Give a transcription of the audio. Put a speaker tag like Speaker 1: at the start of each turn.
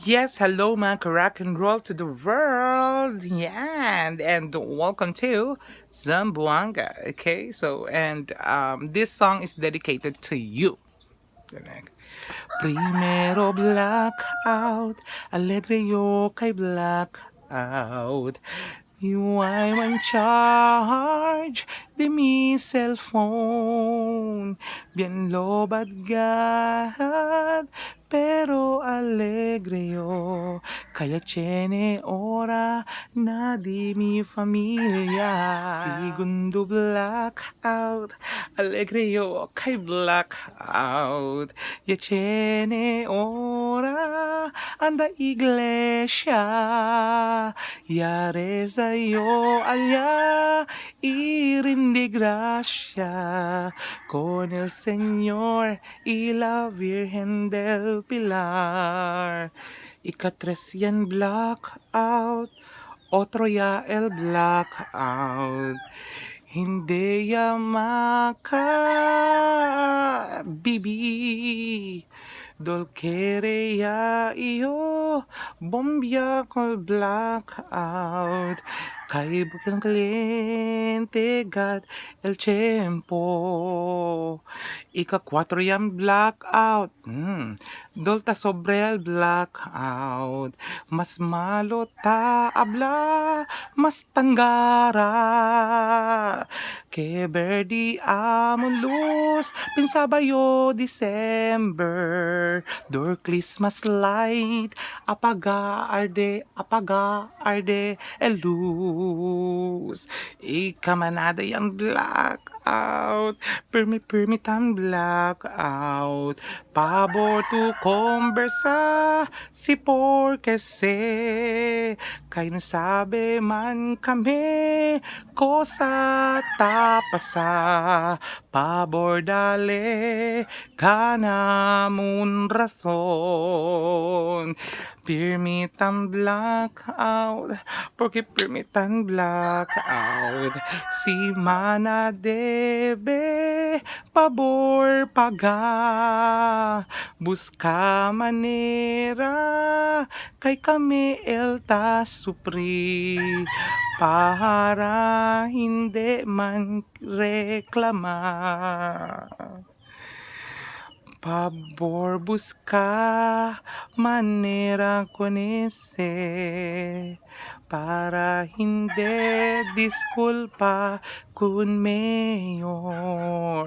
Speaker 1: Yes, hello mga rock and roll to the world. Yeah, and welcome to Zamboanga. Okay, so this song is dedicated to you. Correct. Primero blackout, alegreyo kay blackout. You I'm in charge de mi cellphone. Bien lobadgad, pero alegre yo. Kaya tiene ora na di mi familia. Segundo blackout, alegre yo kay blackout. Ya tiene ora anda iglesia. Ya reza yo allá y rinde gracia con el Señor y la Virgen del Pilar. Ika-tres yan blackout, otro ya el blackout. Hindi ya maka bibi. Dolcere ya iyo, bombia col blackout. Kay bukang kliente gat el tiempo. Ika-4 yan blackout. Dolta sobre el blackout. Mas malo ta abla, mas tanggara. Que verdi amon luz, pensaba yo December. Door Christmas light, apaga arde el luz. Ikamanada yung blackout, permi tan blackout. Pabor tu conversa, si porque se, kay no sabe man kami, cosa tapasa, pabor dale, kanamun rason. Pirmitan blackout, porque pirmitan blackout. Si mana debe, pabor paga. Busca manera, kay kami elta supri. Para hindi man reklama. Pabor busca manera con ese para hindi disculpa kun mayor.